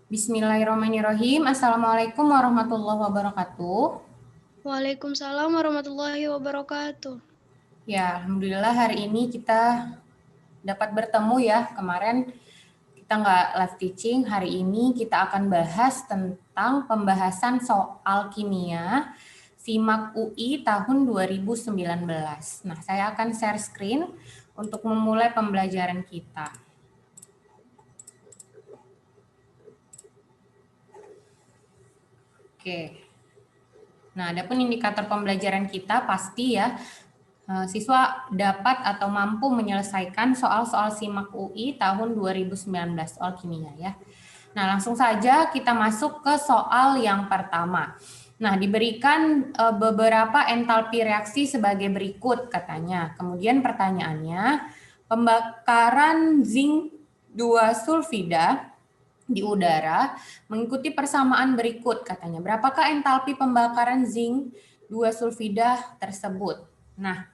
Bismillahirrahmanirrahim. Assalamualaikum warahmatullahi wabarakatuh. Waalaikumsalam warahmatullahi wabarakatuh. Ya, alhamdulillah hari ini kita dapat bertemu ya. Kemarin kita nggak live teaching. Hari ini kita akan bahas tentang pembahasan soal kimia SIMAK UI tahun 2019. Nah, saya akan share screen untuk memulai pembelajaran kita. Oke. Nah, adapun indikator pembelajaran kita pasti ya, siswa dapat atau mampu menyelesaikan soal-soal SIMAK UI tahun 2019, soal kimia ya. Nah, langsung saja kita masuk ke soal yang pertama. Nah, diberikan beberapa entalpi reaksi sebagai berikut katanya. Kemudian pertanyaannya, pembakaran zinc 2 sulfida di udara mengikuti persamaan berikut katanya. Berapakah entalpi pembakaran zinc 2 sulfida tersebut? Nah,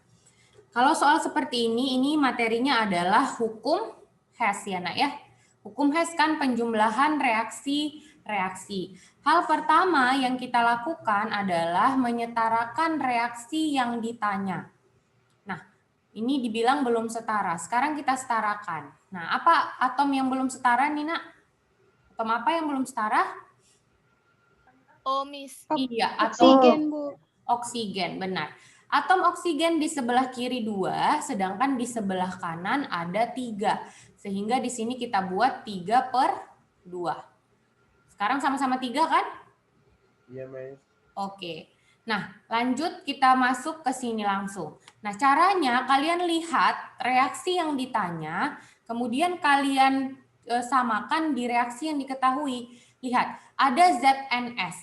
kalau soal seperti ini materinya adalah hukum Hess ya nak ya. Hukum Hess kan penjumlahan reaksi-reaksi. Hal pertama yang kita lakukan adalah menyetarakan reaksi yang ditanya. Nah, ini dibilang belum setara. Sekarang kita setarakan. Nah, apa atom yang belum setara nih nak? Atom apa yang belum setara? Miss. Iya, Oksigen, Bu. Oksigen, benar. Atom oksigen di sebelah kiri 2, sedangkan di sebelah kanan ada 3. Sehingga di sini kita buat 3/2. Sekarang sama-sama 3 kan? Iya, Mas. Oke. Nah, lanjut kita masuk ke sini langsung. Nah, caranya kalian lihat reaksi yang ditanya, kemudian kalian samakan di reaksi yang diketahui. Lihat, ada ZNS.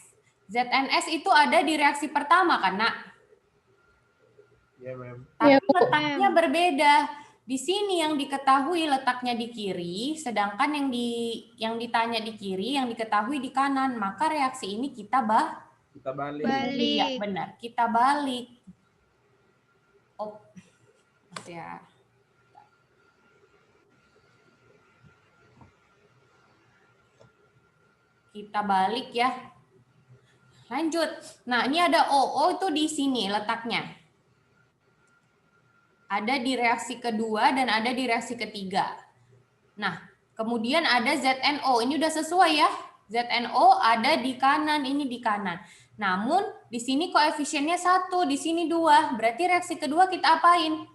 ZNS itu ada di reaksi pertama kan, Nak? Iya, Ma'am. Tapi letaknya berbeda. Di sini yang diketahui letaknya di kiri, sedangkan yang ditanya di kiri, yang diketahui di kanan. Maka reaksi ini kita balik. Iya, benar. Kita balik. Oh, ya. Kita balik ya. Lanjut. Nah, ini ada OO itu di sini letaknya. Ada di reaksi kedua dan ada di reaksi ketiga. Nah, kemudian ada ZNO. Ini udah sesuai ya. ZNO ada di kanan, ini di kanan. Namun, di sini koefisiennya 1, di sini 2. Berarti reaksi kedua kita apain?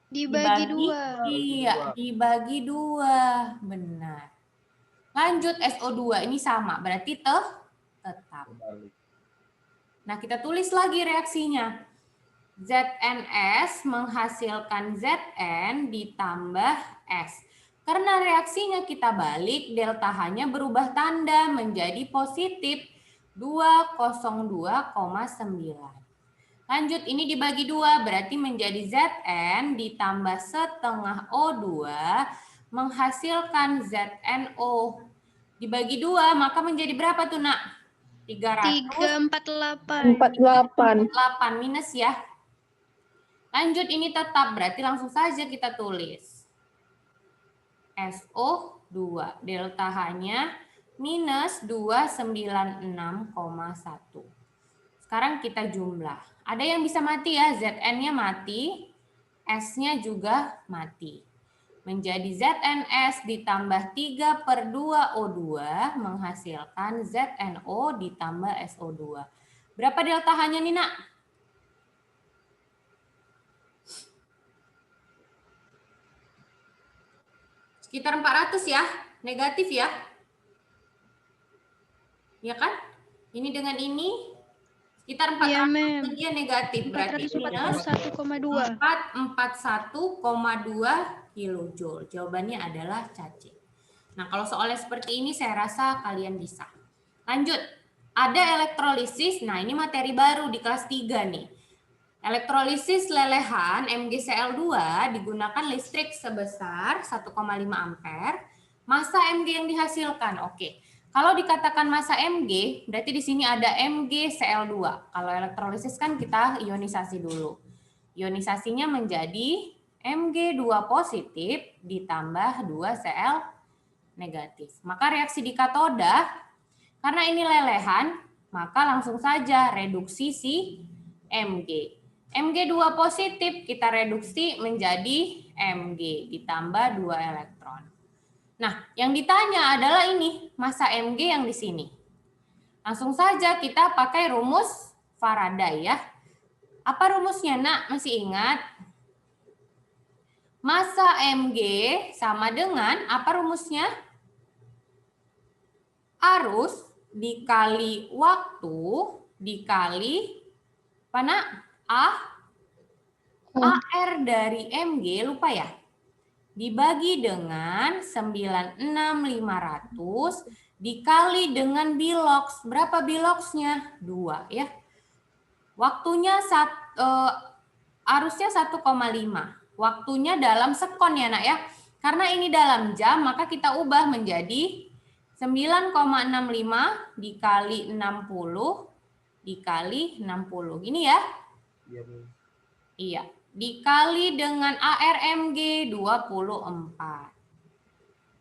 Dibagi 2. Iya, dibagi 2. Benar. Lanjut SO2 ini sama, berarti tetap. Nah, kita tulis lagi reaksinya. ZNS menghasilkan Zn ditambah S. Karena reaksinya kita balik, delta H-nya berubah tanda menjadi positif 202,9. Lanjut, ini dibagi 2, berarti menjadi Zn ditambah setengah O2 menghasilkan ZNO. Dibagi 2, maka menjadi berapa tuh, Nak? 348. 48 minus ya. Lanjut, ini tetap, berarti langsung saja kita tulis. SO2, delta H-nya minus 296,1. Sekarang kita jumlah. Ada yang bisa mati ya, Zn-nya mati, S-nya juga mati. Menjadi ZNS ditambah 3/2O2 menghasilkan ZNO ditambah SO2. Berapa delta H-nya nih, Nak? Sekitar 400 ya, negatif ya. Ya kan? Ini dengan ini sekitar 400 ya, dan dia negatif. Berarti 441,2. 441,2 kilojoule. Jawabannya adalah cacing. Nah, kalau soalnya seperti ini saya rasa kalian bisa. Lanjut. Ada elektrolisis. Nah, ini materi baru di kelas 3 nih. Elektrolisis lelehan MgCl2 digunakan listrik sebesar 1,5 ampere. Massa Mg yang dihasilkan. Oke. Kalau dikatakan massa Mg, berarti di sini ada MgCl2. Kalau elektrolisis kan kita ionisasi dulu. Ionisasinya menjadi Mg2 positif ditambah 2Cl negatif. Maka reaksi di katoda, karena ini lelehan, maka langsung saja reduksi si Mg. Mg2 positif kita reduksi menjadi Mg ditambah 2 elektron. Nah, yang ditanya adalah ini, massa Mg yang di sini. Langsung saja kita pakai rumus Faraday ya. Apa rumusnya, Nak? Masih ingat? Massa Mg sama dengan apa rumusnya? Arus dikali waktu dikali apa, Nak? AR dari Mg, lupa ya? Dibagi dengan 96.500 dikali dengan bilox. Berapa biloxnya? 2 ya. Waktunya arusnya 1,5. Waktunya dalam sekon ya, Nak ya. Karena ini dalam jam, maka kita ubah menjadi 9,65 dikali 60 dikali 60. Ini ya? Iya, Miss. Iya. Dikali dengan ARMG 24.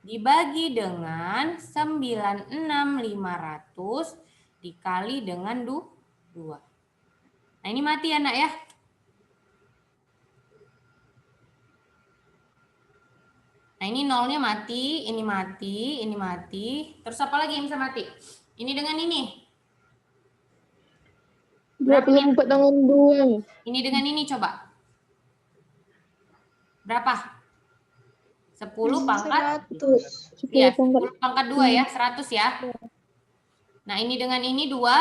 Dibagi dengan 96.500 dikali dengan 2. Nah, ini mati ya, Nak ya. Nah, ini nolnya mati, ini mati, ini mati. Terus apa lagi yang bisa mati? Ini dengan ini. 24 dengan 2. Ini dengan ini coba. Berapa? 10 pangkat 100. ya, 10 pangkat 10 pangkat 2 ya, 100 ya. Nah, ini dengan ini 12.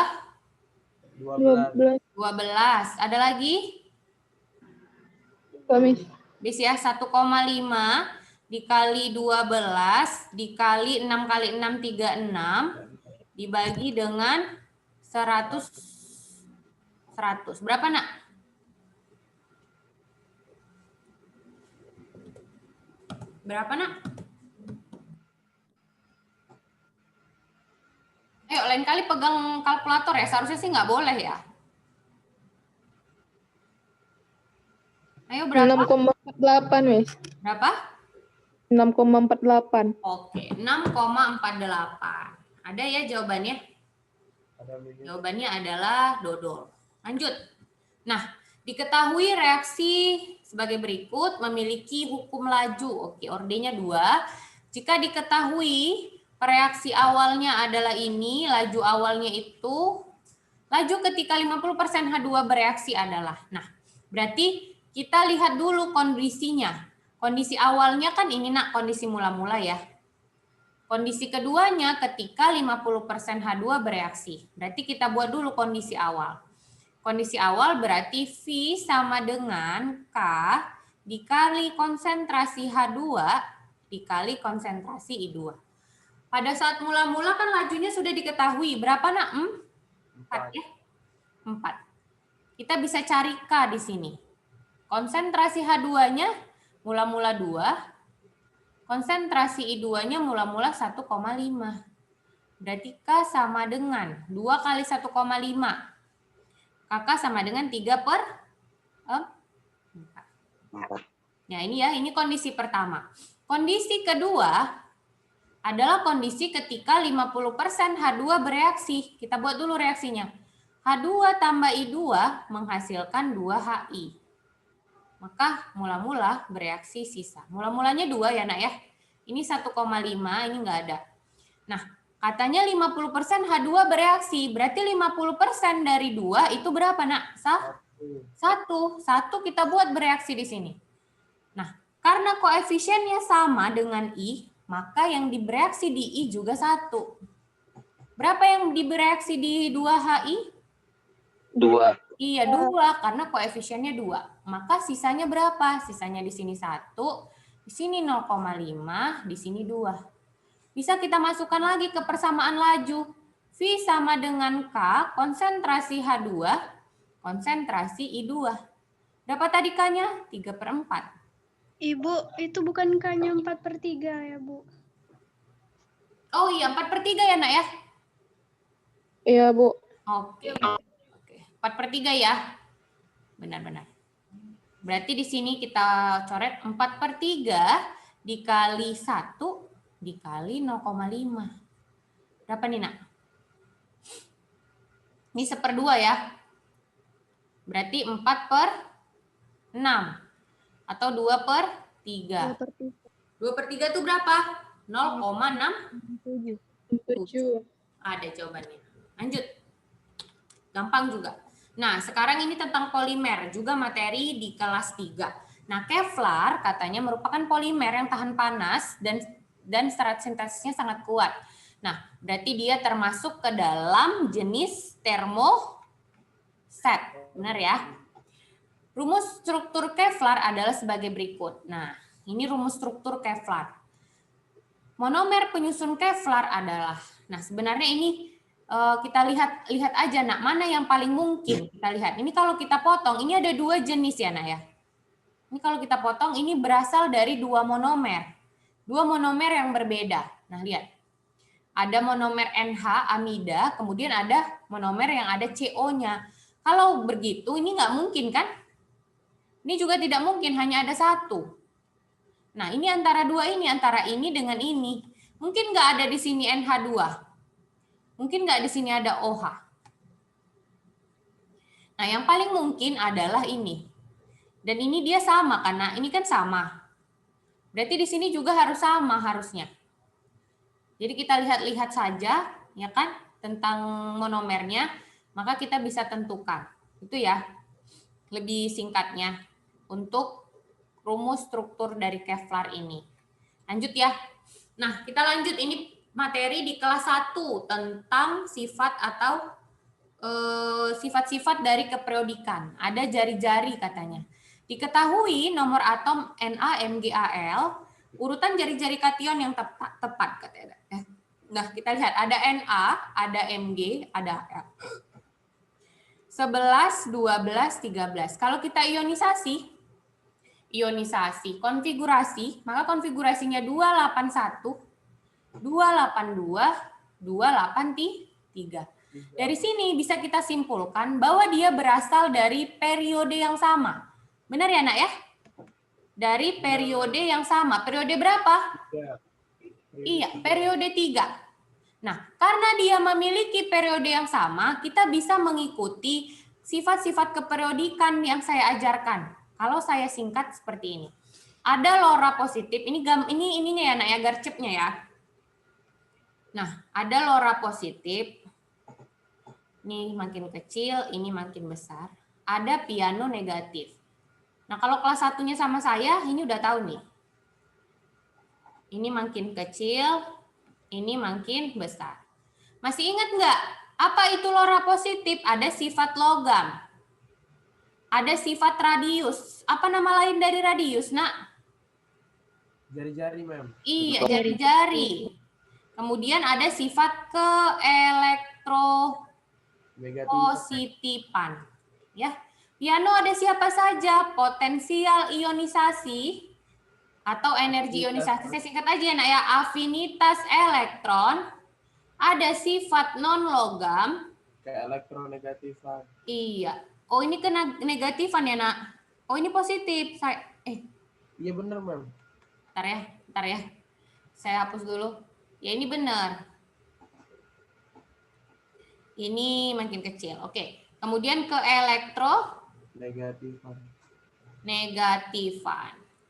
12. Ada lagi? Miss. Bis ya, 1,5 dikali 12 dikali 6 kali 6 36 dibagi dengan 100. Berapa, Nak? Berapa, Nak? Ayo, lain kali pegang kalkulator ya. Seharusnya sih nggak boleh ya. Ayo, berapa? 6,48, Miss. Berapa? 6,48. Oke, 6,48. Ada ya jawabannya? Ada, Miss. Jawabannya adalah dodol. Lanjut. Nah, diketahui reaksi sebagai berikut memiliki hukum laju. Oke, ordenya 2. Jika diketahui reaksi awalnya adalah ini, laju awalnya itu, laju ketika 50% H2 bereaksi adalah. Nah, berarti kita lihat dulu kondisinya. Kondisi awalnya kan ini, Nak, kondisi mula-mula ya. Kondisi keduanya ketika 50% H2 bereaksi. Berarti kita buat dulu kondisi awal. Kondisi awal berarti V sama dengan K dikali konsentrasi H2 dikali konsentrasi I2. Pada saat mula-mula kan lajunya sudah diketahui. Berapa, Nak? 4 ya? 4. Kita bisa cari K di sini. Konsentrasi H2-nya mula-mula 2. Konsentrasi I2-nya mula-mula 1,5. Berarti K sama dengan 2 kali 1,5. Kakak sama dengan 3/4. Ya, ini ya, ini kondisi pertama. Kondisi kedua adalah kondisi ketika 50% H2 bereaksi. Kita buat dulu reaksinya. H2 tambah I2 menghasilkan 2HI. Maka mula-mula bereaksi sisa. Mula-mulanya 2 ya, Nak ya. Ini 1,5, ini enggak ada. Nah, katanya 50% H2 bereaksi. Berarti 50% dari 2 itu berapa, Nak? 1. 1 kita buat bereaksi di sini. Nah, karena koefisiennya sama dengan I, maka yang dibereaksi di I juga 1. Berapa yang dibereaksi di 2HI? 2. Iya, 2 karena koefisiennya 2. Maka sisanya berapa? Sisanya di sini 1, di sini 0,5, di sini 2. Bisa kita masukkan lagi ke persamaan laju. V sama dengan K, konsentrasi H2, konsentrasi I2. Berapa tadi K-nya? 3/4. Ibu, itu bukan K-nya 4/3 ya, Bu? Oh iya, 4/3 ya, Nak ya? Iya, Bu. Oke. 4/3 ya. Benar-benar. Berarti di sini kita coret 4/3 dikali 1 dikali 0,5. Berapa nih, Nak? Ini 1/2 ya. Berarti 4/6. Atau 2/3. 2/3 itu berapa? 0,6. 7. Ada jawabannya. Lanjut. Gampang juga. Nah, sekarang ini tentang polimer, juga materi di kelas 3. Nah, Kevlar katanya merupakan polimer yang tahan panas dan serat sintesisnya sangat kuat. Nah, berarti dia termasuk ke dalam jenis termoset. Benar ya? Rumus struktur Kevlar adalah sebagai berikut. Nah, ini rumus struktur Kevlar. Monomer penyusun Kevlar adalah, nah sebenarnya ini kita lihat aja, Nak, mana yang paling mungkin. Kita lihat, ini kalau kita potong, ini ada 2 jenis ya, Nak ya. Ini kalau kita potong, ini berasal dari 2 monomer. 2 monomer yang berbeda. Nah, lihat. Ada monomer NH, amida, kemudian ada monomer yang ada CO-nya. Kalau begitu, ini nggak mungkin kan? Ini juga tidak mungkin, hanya ada 1. Nah, ini antara 2 ini, antara ini dengan ini. Mungkin nggak ada di sini NH2. Mungkin nggak di sini ada OH. Nah, yang paling mungkin adalah ini. Dan ini dia sama, karena ini kan sama. Berarti di sini juga harus sama harusnya. Jadi kita lihat-lihat saja, ya kan, tentang monomernya, maka kita bisa tentukan. Itu ya, lebih singkatnya untuk rumus struktur dari Kevlar ini. Lanjut ya. Nah, kita lanjut, ini materi di kelas 1 tentang sifat atau sifat-sifat dari keperiodikan. Ada jari-jari katanya. Diketahui nomor atom Na-MgAl, urutan jari-jari kation yang tepat katanya. Nah, kita lihat ada Na, ada Mg, ada Al. 11, 12, 13. Kalau kita ionisasi konfigurasi, maka konfigurasinya 281, 282, 283. Dari sini bisa kita simpulkan bahwa dia berasal dari periode yang sama. Benar ya, Nak ya? Dari periode yang sama. Periode berapa? Iya, periode 3. Nah, karena dia memiliki periode yang sama, kita bisa mengikuti sifat-sifat keperiodikan yang saya ajarkan. Kalau saya singkat seperti ini. Ada lora positif, ininya ya, Nak ya, garcepnya ya. Nah, ada lora positif. Ini makin kecil, ini makin besar. Ada piano negatif. Nah, kalau kelas 1-nya sama saya, ini udah tahu nih. Ini makin kecil, ini makin besar. Masih ingat nggak? Apa itu lora positif? Ada sifat logam. Ada sifat radius. Apa nama lain dari radius, Nak? Jari-jari, Mem. Iya, jari-jari. Kemudian ada sifat keelektropositifan. Ya. Piano ada siapa saja? Potensial ionisasi atau energi ionisasi. Saya singkat aja ya, Nak ya. Afinitas elektron. Ada sifat non-logam. Keelektronegatifan. Iya. Oh, ini ke negatifan ya, Nak? Oh, ini positif. Iya benar, Mem. Bentar ya. Saya hapus dulu. Ya, ini benar. Ini makin kecil. Oke. Kemudian ke negatifan.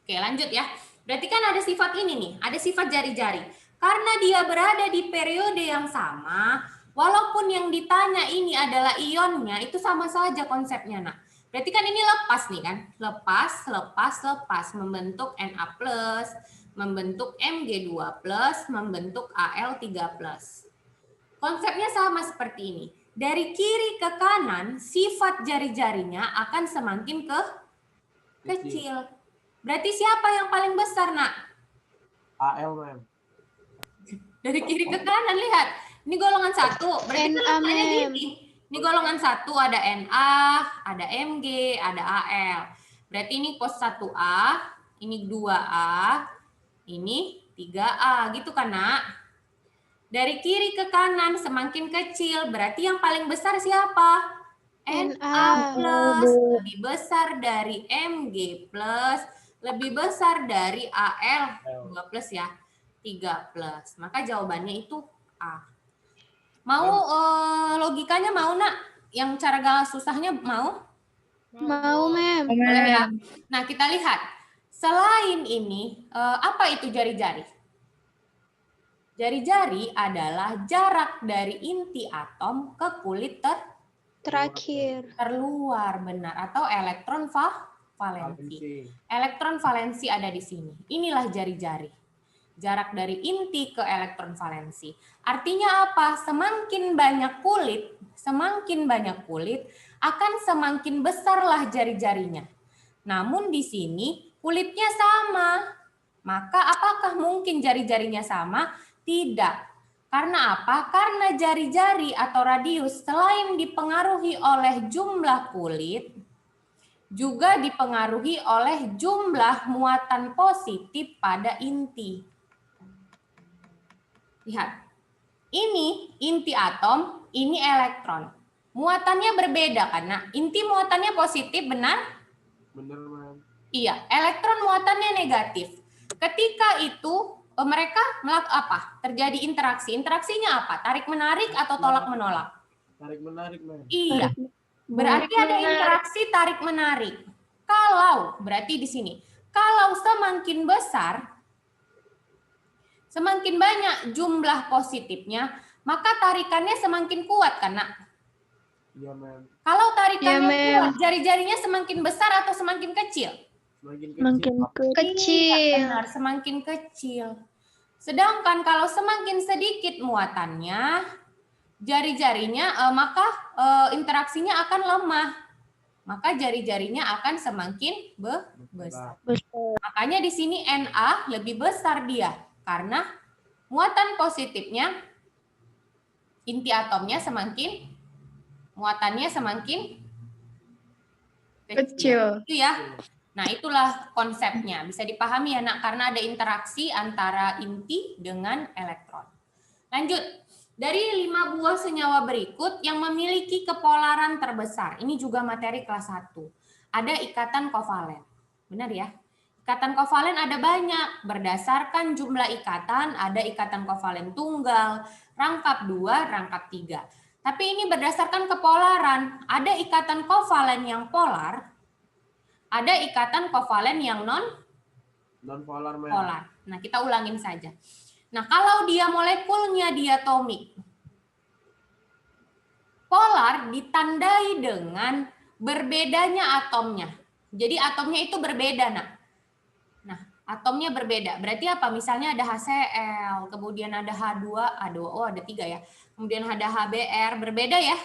Oke, lanjut ya. Berarti kan ada sifat ini nih. Ada sifat jari-jari. Karena dia berada di periode yang sama, walaupun yang ditanya ini adalah ionnya, itu sama saja konsepnya, Nak. Berarti kan ini lepas nih kan. Lepas. Membentuk Na+, membentuk Mg2+, membentuk Al3+. Konsepnya sama seperti ini. Dari kiri ke kanan, sifat jari-jarinya akan semakin kecil. Berarti siapa yang paling besar, Nak? Al, Mem. Dari kiri ke kanan, lihat. Ini golongan 1. Berarti kan letaknya gini. Ini golongan 1 ada Na, ada Mg, ada Al. Berarti ini pos 1A, ini 2A, ini 3A. Gitu kan, Nak? Dari kiri ke kanan semakin kecil, berarti yang paling besar siapa? Na+, lebih besar dari Mg+, lebih besar dari Al2+ ya. 3+. Maka jawabannya itu A. Mau logikanya mau nak? Yang cara galas susahnya mau? Mau, Mem. Boleh ya? Nah, kita lihat. Selain ini, apa itu jari-jari? Jari-jari adalah jarak dari inti atom ke kulit Terakhir. terluar, benar. Atau elektron valensi. Elektron valensi ada di sini. Inilah jari-jari. Jarak dari inti ke elektron valensi. Artinya apa? Semakin banyak kulit, akan semakin besarlah jari-jarinya. Namun di sini kulitnya sama. Maka apakah mungkin jari-jarinya sama? Tidak. Karena apa? Karena jari-jari atau radius selain dipengaruhi oleh jumlah kulit, juga dipengaruhi oleh jumlah muatan positif pada inti. Lihat, ini inti atom, ini elektron. Muatannya berbeda karena inti muatannya positif, benar? Bener, Mem. Iya, elektron muatannya negatif. Ketika itu mereka melakukan apa? Terjadi interaksi. Interaksinya apa? Tarik-menarik atau tolak-menolak? Tarik-menarik, Mem. Iya. Berarti ada interaksi tarik-menarik. Kalau, berarti di sini, kalau semakin besar, semakin banyak jumlah positifnya, maka tarikannya semakin kuat karena Iya, Mem. kalau tarikannya Iya, Mem. kuat, jari-jarinya semakin besar atau semakin kecil? Semakin Makin kecil. Kecil. Iya, benar, semakin kecil. Sedangkan kalau semakin sedikit muatannya, jari-jarinya maka interaksinya akan lemah. Maka jari-jarinya akan semakin besar. Makanya di sini Na lebih besar dia karena muatan positifnya inti atomnya semakin muatannya semakin kecil. Itu ya. Nah, itulah konsepnya. Bisa dipahami ya, Nak, karena ada interaksi antara inti dengan elektron. Lanjut. Dari 5 buah senyawa berikut yang memiliki kepolaran terbesar. Ini juga materi kelas 1. Ada ikatan kovalen. Benar ya? Ikatan kovalen ada banyak. Berdasarkan jumlah ikatan, ada ikatan kovalen tunggal, rangkap 2, rangkap 3. Tapi ini berdasarkan kepolaran. Ada ikatan kovalen yang polar, ada ikatan kovalen yang Non-polar, Mem. polar. Nah, kita ulangin saja. Nah, kalau dia molekulnya diatomik, polar ditandai dengan berbedanya atomnya. Jadi atomnya itu berbeda, Nak. Nah, atomnya berbeda. Berarti apa? Misalnya ada HCl, kemudian ada H2O, ada 3 ya. Kemudian ada HBr, berbeda ya.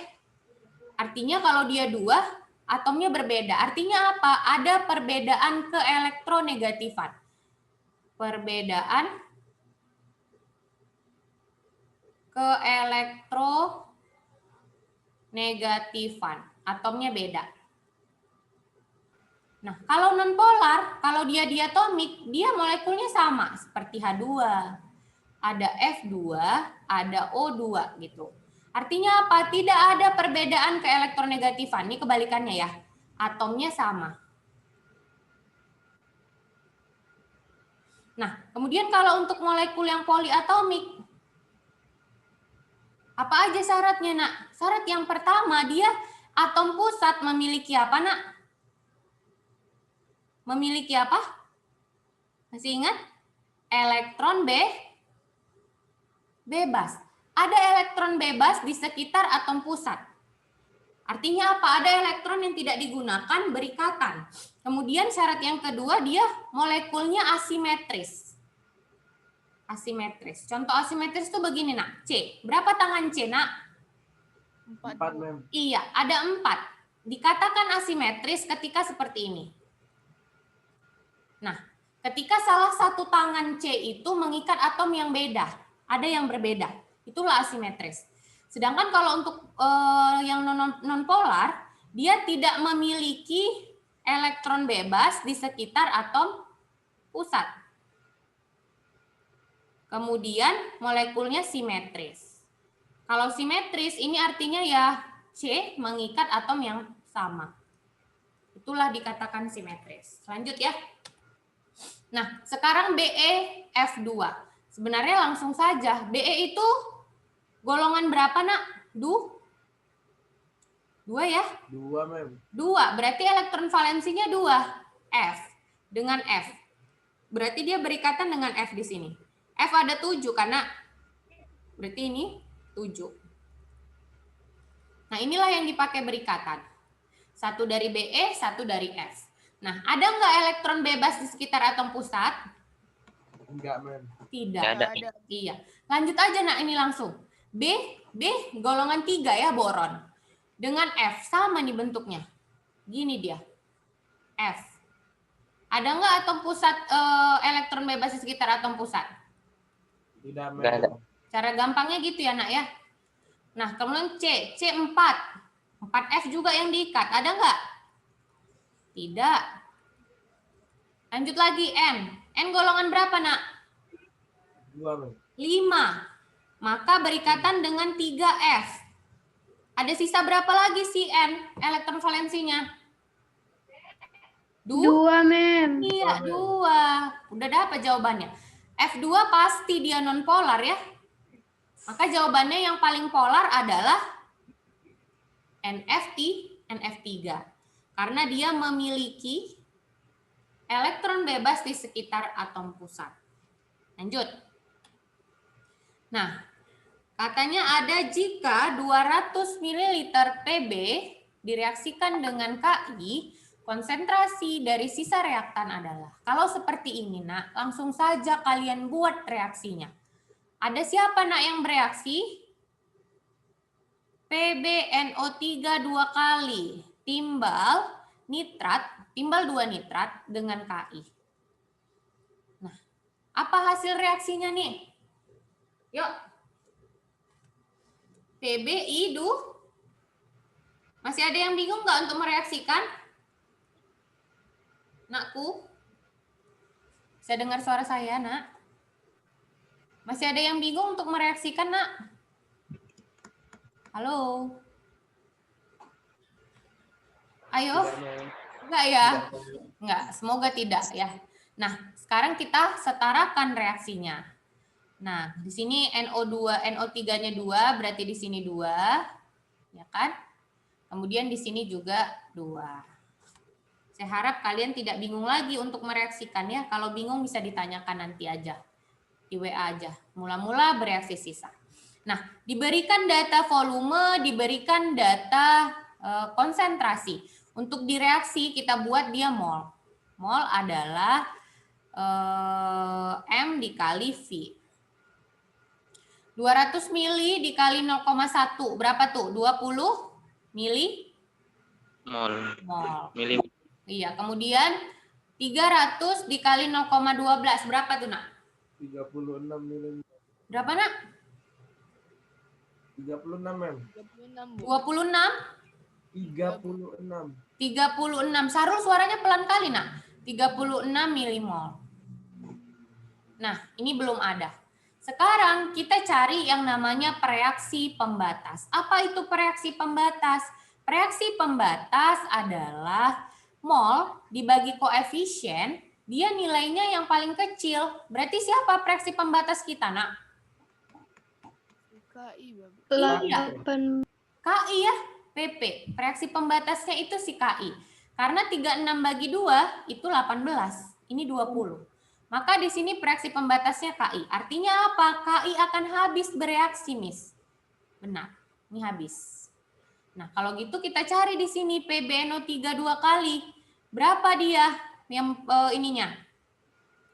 Artinya kalau dia 2, atomnya berbeda. Artinya apa? Ada perbedaan keelektronegatifan. Perbedaan keelektronegatifan. Atomnya beda. Nah, kalau nonpolar, kalau dia diatomik, dia molekulnya sama. Seperti H2, ada F2, ada O2 gitu. Artinya apa? Tidak ada perbedaan keelektronegatifan. Ini kebalikannya ya. Atomnya sama. Nah, kemudian kalau untuk molekul yang poliatomik, apa aja syaratnya, Nak? Syarat yang pertama, dia atom pusat memiliki apa, Nak? Memiliki apa? Masih ingat? Elektron bebas. Ada elektron bebas di sekitar atom pusat. Artinya apa? Ada elektron yang tidak digunakan berikatan. Kemudian syarat yang kedua, dia molekulnya asimetris. Asimetris. Contoh asimetris itu begini, Nak. C. Berapa tangan C, Nak? 4, Mem. Iya, ada 4. Dikatakan asimetris ketika seperti ini. Nah, ketika salah satu tangan C itu mengikat atom yang beda. Ada yang berbeda. Itulah asimetris. Sedangkan kalau untuk yang nonpolar, dia tidak memiliki elektron bebas di sekitar atom pusat. Kemudian molekulnya simetris. Kalau simetris ini artinya ya C mengikat atom yang sama. Itulah dikatakan simetris. Lanjut ya. Nah, sekarang BeF2. Sebenarnya langsung saja. BE itu golongan berapa, Nak? 2 ya? 2, Mem. 2. Berarti elektron valensinya 2. F. Dengan F. Berarti dia berikatan dengan F di sini. F ada 7 karena berarti ini 7. Nah, inilah yang dipakai berikatan. Satu dari BE, satu dari F. Nah, ada nggak elektron bebas di sekitar atom pusat? Enggak, Mem. Tidak. Nggak ada. Iya. Lanjut aja, Nak, ini langsung. B golongan 3 ya, boron. Dengan F, sama nih bentuknya. Gini dia. F. Ada nggak atom pusat, elektron bebas di sekitar atom pusat? Tidak, Nggak ada. Mem. Cara gampangnya gitu ya, Nak ya. Nah, kemudian C4. 4F juga yang diikat. Ada nggak? Tidak. Lanjut lagi, N. N golongan berapa, Nak? 2, Mem. 5. Maka berikatan dengan 3F. Ada sisa berapa lagi si N elektron valensinya? 2. 2, Mem. Iya, 2. Udah dapat jawabannya. F2 pasti dia non polar ya. Maka jawabannya yang paling polar adalah NF3 karena dia memiliki elektron bebas di sekitar atom pusat. Lanjut. Nah, katanya ada jika 200 ml Pb direaksikan dengan Ki, konsentrasi dari sisa reaktan adalah. Kalau seperti ini, Nak, langsung saja kalian buat reaksinya. Ada siapa, Nak, yang bereaksi? PbNO3 2 kali timbal nitrat, timbal 2 nitrat dengan Ki. Nah, apa hasil reaksinya nih? Yuk. PbI masih ada yang bingung nggak untuk mereaksikan? Nakku? Saya dengar suara saya, Nak. Masih ada yang bingung untuk mereaksikan, Nak? Halo? Ayo? Enggak ya? Enggak, semoga tidak ya. Nah, sekarang kita setarakan reaksinya. Nah, di sini NO3-nya 2, berarti di sini 2, ya kan? Kemudian di sini juga 2. Saya harap kalian tidak bingung lagi untuk mereaksikan ya. Kalau bingung bisa ditanyakan nanti aja. Di WA aja. Mula-mula bereaksi sisa. Nah, diberikan data volume, diberikan data konsentrasi. Untuk direaksi kita buat dia mol. Mol adalah M dikali V. 200 mili dikali 0,1. Berapa tuh? 20 mili? Mol. Mol. Iya, kemudian 300 dikali 0,12. Berapa tuh, Nak? 36 mili. Berapa, Nak? 36, Mem. 26? 36. 36. Sarul suaranya pelan kali, Nak. 36 milimol. Nah, ini belum ada. Sekarang kita cari yang namanya reaksi pembatas. Apa itu reaksi pembatas? Reaksi pembatas adalah mol dibagi koefisien, dia nilainya yang paling kecil. Berarti siapa reaksi pembatas kita, Nak? Iya. 8. KI ya, PP. Reaksi pembatasnya itu si KI. Karena 36 bagi 2 itu 18. Ini 20. Maka di sini reaksi pembatasnya KI. Artinya apa? KI akan habis bereaksi, Miss. Benar. Ini habis. Nah, kalau gitu kita cari di sini PbNO3 2 kali. Berapa dia yang ininya?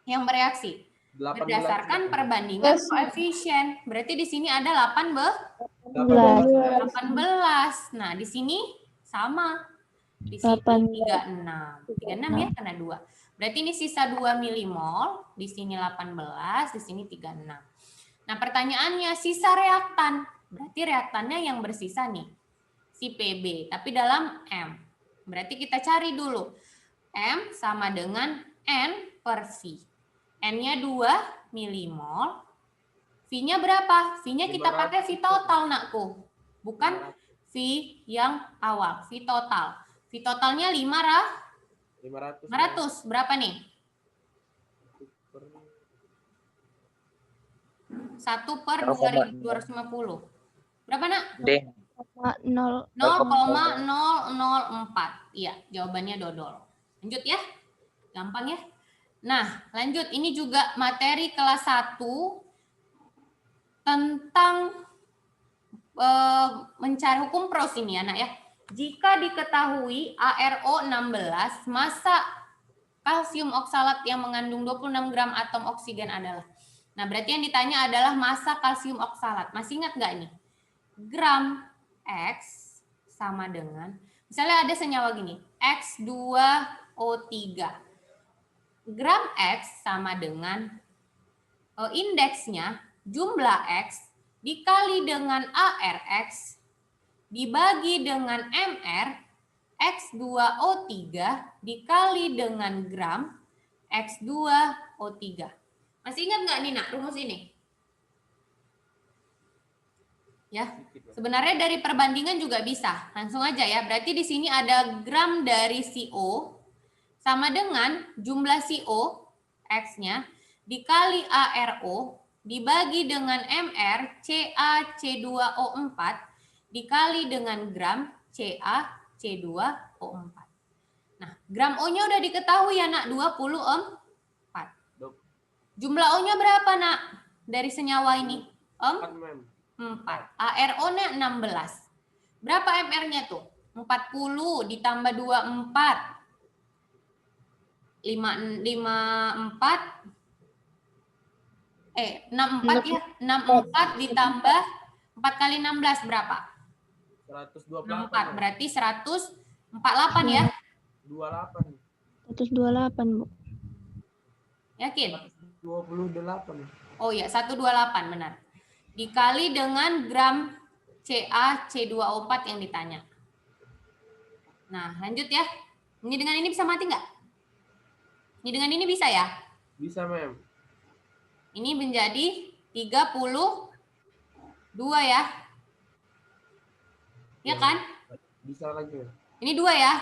Yang bereaksi? 18. Berdasarkan perbandingan koefisien. Berarti di sini ada 18. Nah, di sini sama. Di sini 36. 36 ya, karena 2. Berarti ini sisa 2 milimol. Di sini 18, di sini 36. Nah, pertanyaannya sisa reaktan. Berarti reaktannya yang bersisa nih. Si Pb, tapi dalam M. Berarti kita cari dulu. M sama dengan N per V. N-nya 2 milimol. V-nya berapa? V-nya kita pakai V total, Nakku. Bukan V yang awal, V total. V totalnya 500. Berapa nih? 1 per 0,0. 250. Berapa, Nak? D. 0,0004. Iya, jawabannya dodol. Lanjut ya. Gampang ya. Nah, lanjut. Ini juga materi kelas 1 tentang mencari hukum Pros ini, anak ya. Jika diketahui ARO 16, massa kalsium oksalat yang mengandung 26 gram atom oksigen adalah. Nah, berarti yang ditanya adalah massa kalsium oksalat. Masih ingat nggak ini? Gram X sama dengan, misalnya ada senyawa gini, X2O3. Gram X sama dengan indeksnya jumlah X dikali dengan ARX dibagi dengan MR X2O3 dikali dengan gram X2O3. Masih ingat nggak nih, Nak, rumus ini? Ya, sebenarnya dari perbandingan juga bisa. Langsung aja ya. Berarti di sini ada gram dari CO sama dengan jumlah CO X-nya dikali ARO dibagi dengan MR CaC2O4 dikali dengan gram CaC2O4. Nah, gram O-nya udah diketahui ya, Nak, 24. Jumlah O-nya berapa, Nak, dari senyawa ini? 4, Mem. 4. ARO-nya 16. Berapa MR-nya tuh? 40 ditambah 24. 64 64 ya. 64 ditambah 4 kali 16 berapa? 128. 64. Berarti 148 ya. 28. 128, Bu. Yakin? 28. Oh ya, 128 benar. Dikali dengan gram CaC2O4 yang ditanya. Nah, lanjut ya. Ini dengan ini bisa mati nggak? Ini dengan ini bisa ya? Bisa, Mem. Ini menjadi 32 ya. Ya kan? Bisa lagi. Ini 2 ya.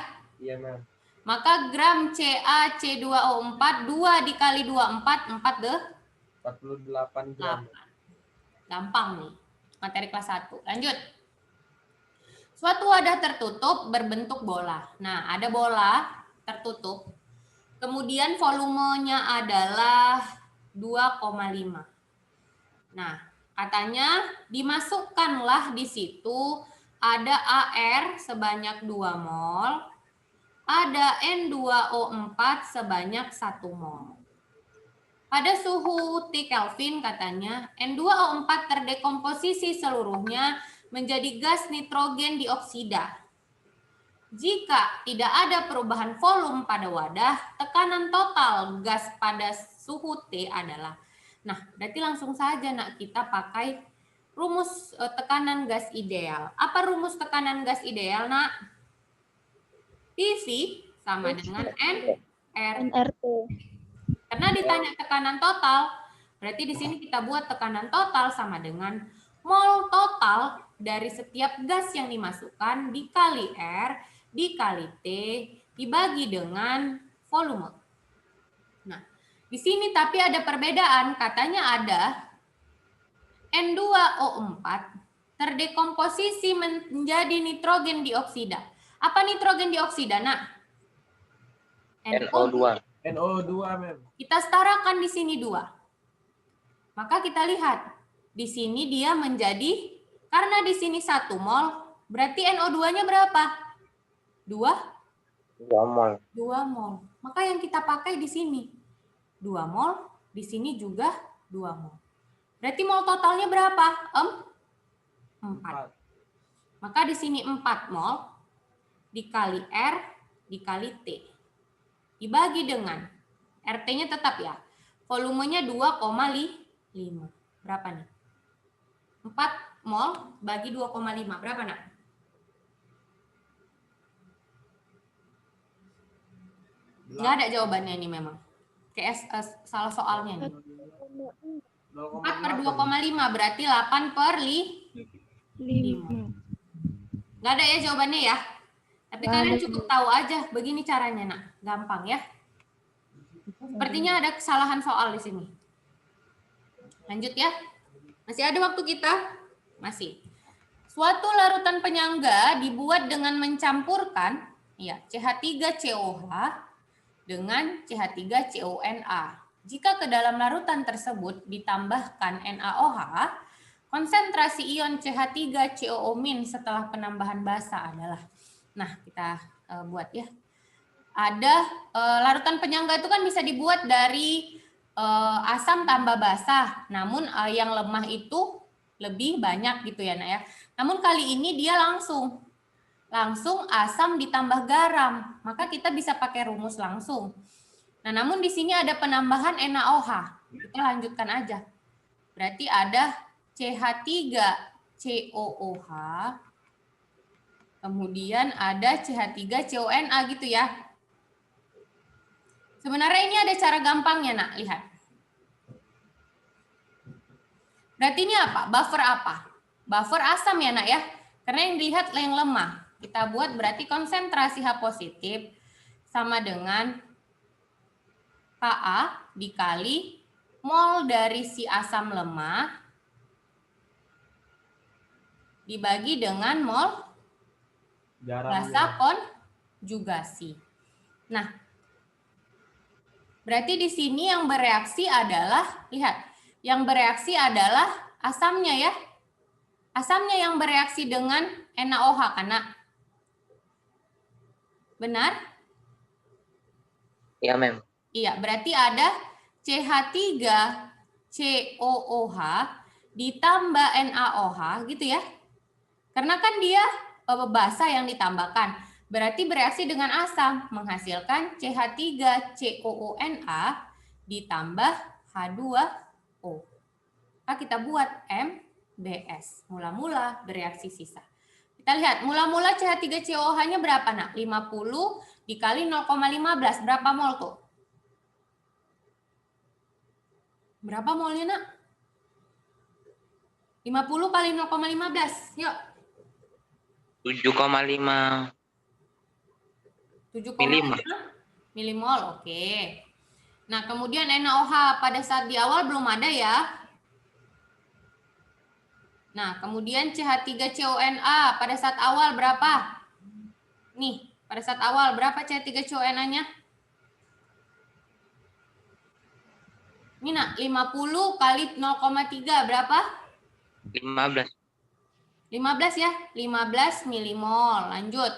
Iya, Mem. Maka gram CaC2O4 2 dikali 24, 4 deh. 48 gram. Gampang nih. Materi kelas 1. Lanjut. Suatu wadah tertutup berbentuk bola. Nah, ada bola tertutup. Kemudian volumenya adalah 2,5. Nah, katanya dimasukkanlah di situ ada AR sebanyak 2 mol, ada N2O4 sebanyak 1 mol. Pada suhu T Kelvin katanya N2O4 terdekomposisi seluruhnya menjadi gas nitrogen dioksida. Jika tidak ada perubahan volume pada wadah, tekanan total gas pada suhu T adalah. Nah, berarti langsung saja, Nak, kita pakai rumus tekanan gas ideal. Apa rumus tekanan gas ideal, Nak? PV sama dengan NRT. Karena ditanya tekanan total, berarti di sini kita buat tekanan total sama dengan mol total dari setiap gas yang dimasukkan dikali R dikali T dibagi dengan volume. Nah, di sini tapi ada perbedaan, katanya ada N2O4 terdekomposisi menjadi nitrogen dioksida. Apa nitrogen dioksida, Nak? NO2. NO2, Mem. Kita setarakan di sini 2. Maka kita lihat di sini dia menjadi, karena di sini 1 mol, berarti NO2-nya berapa? 2 mol. mol. Maka yang kita pakai di sini 2 mol, di sini juga 2 mol. Berarti mol totalnya berapa? 4. Maka di sini 4 mol dikali R dikali T. Dibagi dengan RT-nya tetap ya. Volumenya 2,5. Berapa nih? 4 mol bagi 2,5. Berapa, Nak? Nggak ada jawabannya ini memang. Kayak salah soalnya nih. 4 per 2,5 berarti 8 per 5. Nggak ada ya jawabannya ya. Tapi kalian cukup tahu aja begini caranya, Nak. Gampang ya. Sepertinya ada kesalahan soal di sini. Lanjut ya. Masih ada waktu kita? Masih. Suatu larutan penyangga dibuat dengan mencampurkan ya, CH3COH dengan CH3CONA. Jika ke dalam larutan tersebut ditambahkan NaOH, konsentrasi ion CH3COO- setelah penambahan basa adalah, nah kita buat ya. Ada larutan penyangga itu kan bisa dibuat dari asam tambah basa, namun yang lemah itu lebih banyak gitu ya, Nak ya. Namun kali ini dia langsung asam ditambah garam, maka kita bisa pakai rumus langsung. Nah, namun di sini ada penambahan NaOH. Kita lanjutkan aja. Berarti ada CH3COOH, kemudian ada CH3CONA gitu ya. Sebenarnya ini ada cara gampangnya, Nak, lihat. Berarti ini apa? Buffer apa? Buffer asam ya, Nak ya. Karena yang dilihat yang lemah. Kita buat berarti konsentrasi H positif sama dengan Ka dikali mol dari si asam lemah dibagi dengan mol basa konjugasi. Nah, berarti di sini yang bereaksi adalah, lihat, yang bereaksi adalah asamnya ya. Asamnya yang bereaksi dengan NaOH, karena benar? Iya, Mem. Iya, berarti ada CH3COOH ditambah NaOH gitu ya. Karena kan dia basa yang ditambahkan. Berarti bereaksi dengan asam menghasilkan CH3COONA ditambah H2O. Maka kita buat MBS. Mula-mula bereaksi sisa. Kita lihat, mula-mula CH3COOH-nya berapa, Nak? 50 dikali 0,15. Berapa mol tuh? Berapa molnya, Nak? 50 kali 0,15. Yuk. 7,5 milimol. Oke. Nah, kemudian NaOH pada saat di awal belum ada ya. Nah, kemudian CH3CONA pada saat awal berapa? Nih, pada saat awal berapa CH3CONA-nya? Ini, Nak, 50 kali 0,3 berapa? 15. 15 ya, 15 milimol. Lanjut.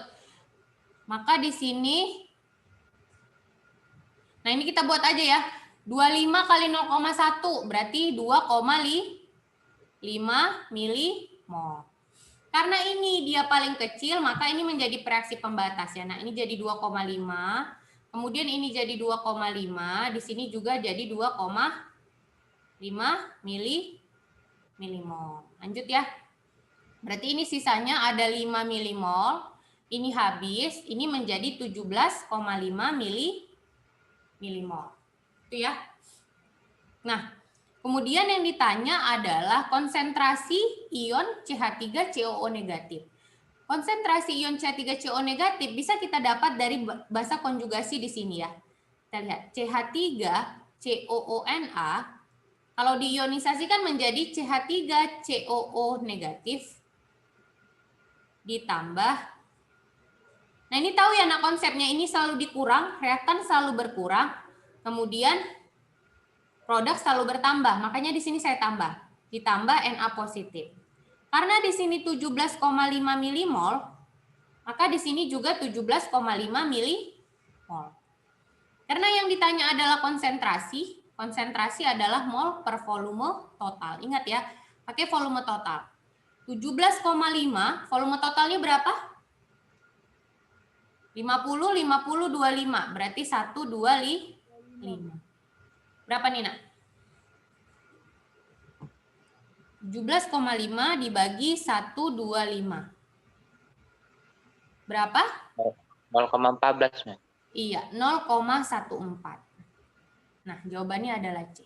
Maka di sini, nah ini kita buat aja ya. 25 kali 0,1 berarti 2,5 milimol. Karena ini dia paling kecil, maka ini menjadi reaksi pembatas ya. Nah, ini jadi 2,5. Kemudian ini jadi 2,5. Di sini juga jadi 2,5 milimol. Lanjut ya. Berarti ini sisanya ada 5 milimol, ini habis, ini menjadi 17,5 milimol. Itu ya. Nah, kemudian yang ditanya adalah konsentrasi ion CH3COO negatif. Konsentrasi ion CH3COO negatif bisa kita dapat dari basa konjugasi di sini ya. Kita lihat CH3COONA kalau diionisasikan menjadi CH3COO negatif ditambah, nah ini tahu ya, Nak, konsepnya ini selalu dikurang, reaktan selalu berkurang, kemudian produk selalu bertambah, makanya di sini saya tambah, ditambah Na positif. Karena di sini 17,5 milimol, maka di sini juga 17,5 milimol. Karena yang ditanya adalah konsentrasi, konsentrasi adalah mol per volume total. Ingat ya, pakai volume total. 17,5, volume totalnya berapa? 50, 50, 25. Berarti 125. Berapa nih, Nak? 17,5 dibagi 125. Berapa? 0,14, Mem. Iya, 0,14. Nah, jawabannya adalah C.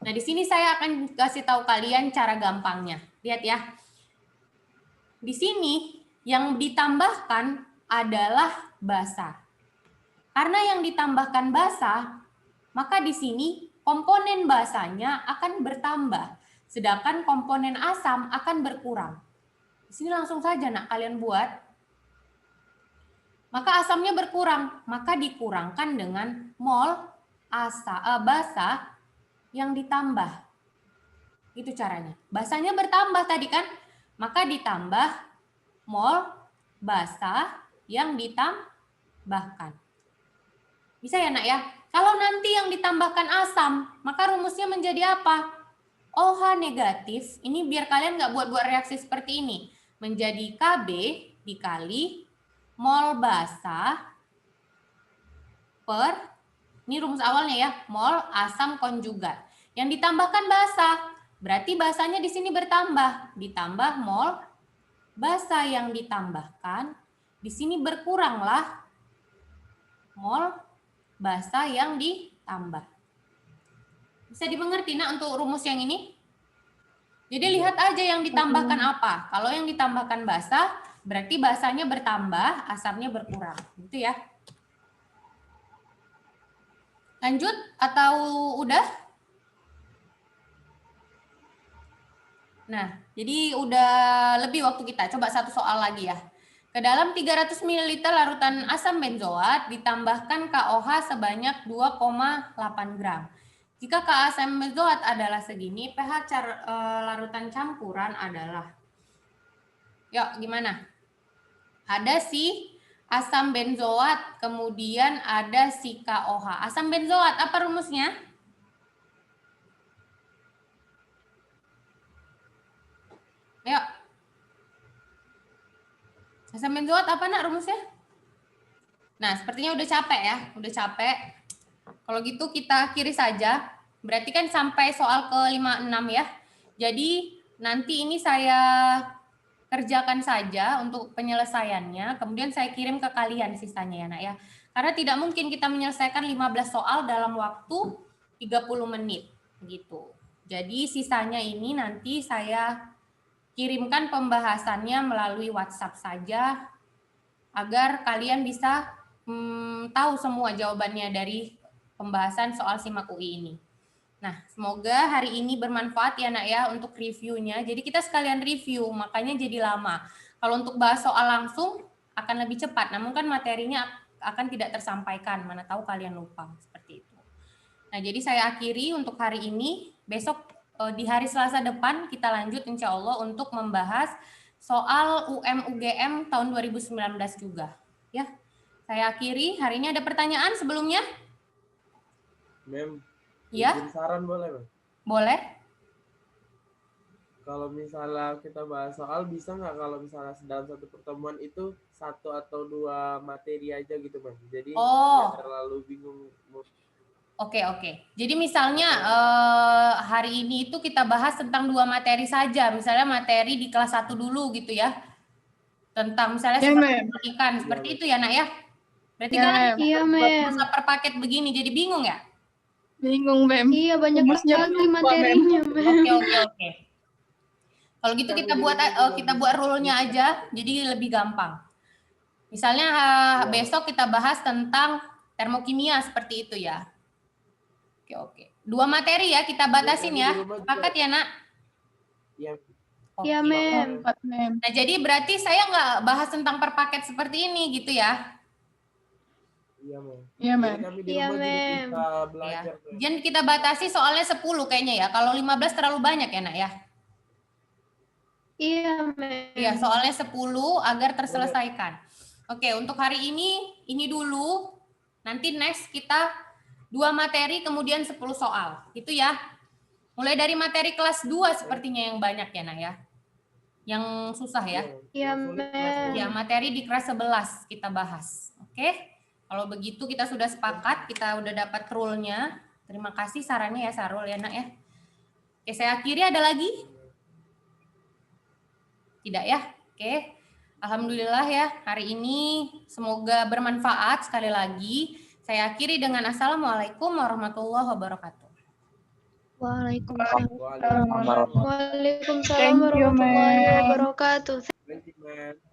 Nah, di sini saya akan kasih tahu kalian cara gampangnya. Lihat ya. Di sini yang ditambahkan adalah basa. Karena yang ditambahkan basa, maka di sini komponen basanya akan bertambah Sedangkan komponen asam akan berkurang. Di sini langsung saja nak kalian buat. Maka asamnya berkurang, maka dikurangkan dengan mol basa yang ditambah. Itu caranya. Basanya bertambah tadi kan, maka ditambah mol basa yang ditambahkan. Bisa ya nak ya? Kalau nanti yang ditambahkan asam, maka rumusnya menjadi apa? OH negatif, ini biar kalian nggak buat-buat reaksi seperti ini. Menjadi Kb dikali mol basa per, ini rumus awalnya ya, mol asam konjugat. Yang ditambahkan basa, berarti basanya di sini bertambah. Ditambah mol basa yang ditambahkan, di sini berkuranglah mol basa yang ditambah. Bisa dimengerti nak untuk rumus yang ini? Jadi lihat aja yang ditambahkan apa. Kalau yang ditambahkan basa, berarti basanya bertambah, asamnya berkurang. Gitu ya. Lanjut atau udah? Nah, jadi udah lebih waktu kita. Coba satu soal lagi ya. Ke dalam 300 ml larutan asam benzoat ditambahkan KOH sebanyak 2,8 gram. Jika KA asam benzoat adalah segini, pH larutan campuran adalah. Yuk, gimana? Ada si asam benzoat, kemudian ada si KOH. Asam benzoat, apa rumusnya? Ayo. Asam benzoat apa nak rumusnya? Nah, sepertinya udah capek ya, udah capek. Kalau gitu kita akhiri saja. Berarti kan sampai soal ke 5-6 ya. Jadi nanti ini saya kerjakan saja untuk penyelesaiannya, kemudian saya kirim ke kalian sisanya ya nak ya. Karena tidak mungkin kita menyelesaikan 15 soal dalam waktu 30 menit gitu. Jadi sisanya ini nanti saya kirimkan pembahasannya melalui WhatsApp saja agar kalian bisa tahu semua jawabannya dari pembahasan soal SIMAK UI ini. Nah, semoga hari ini bermanfaat ya nak ya untuk reviewnya. Jadi kita sekalian review, makanya jadi lama. Kalau untuk bahas soal langsung akan lebih cepat, namun kan materinya akan tidak tersampaikan, mana tahu kalian lupa seperti itu. Nah, jadi saya akhiri untuk hari ini. Besok di hari Selasa depan kita lanjut insya Allah untuk membahas soal UM-UGM tahun 2019 juga. Ya, saya akhiri. Hari ini ada pertanyaan sebelumnya? Mem, Ya, izin saran boleh, Mem? boleh. Kalau misalnya kita bahas soal, bisa nggak kalau misalnya dalam satu pertemuan itu 1 atau 2 materi aja gitu, Mem? Jadi nggak terlalu bingung. Oke. Jadi misalnya hari ini itu kita bahas tentang 2 materi saja. Misalnya materi di kelas 1 dulu gitu ya. Tentang misalnya ikan. Seperti itu ya nak ya. Berarti kan bisa per paket begini jadi bingung ya? Bingung, Mem. Iya, banyak sekali materinya, Mem. Oke. Kalau gitu kita buat rule-nya aja jadi lebih gampang. Misalnya besok kita bahas tentang termokimia seperti itu ya. Oke. 2 materi ya kita batasin ya. Sepakat ya nak? Iya, Mem. Nah, jadi berarti saya nggak bahas tentang per paket seperti ini gitu ya? Iya, Mem. Iya, Mem. Iya, Mem. Jadi kita batasi soalnya 10 kayaknya ya. Kalau 15 terlalu banyak ya nak ya? Iya, Mem. Iya, soalnya 10 agar terselesaikan. Oke, untuk hari ini dulu. Nanti next kita 2 materi kemudian 10 soal. Itu ya. Mulai dari materi kelas 2 sepertinya yang banyak ya nak ya. Yang susah ya. Iya, Mem. Ya, materi di kelas 11 kita bahas. Oke. Kalau begitu kita sudah sepakat, kita udah dapat rule-nya. Terima kasih sarannya ya Sarul ya nak ya. Oke, saya akhiri, ada lagi? Tidak ya? Oke. Alhamdulillah ya, hari ini semoga bermanfaat sekali lagi. Saya akhiri dengan Assalamualaikum warahmatullahi wabarakatuh. Waalaikumsalam. Waalaikumsalam. Waalaikumsalam warahmatullahi wabarakatuh. Thank you, Mem.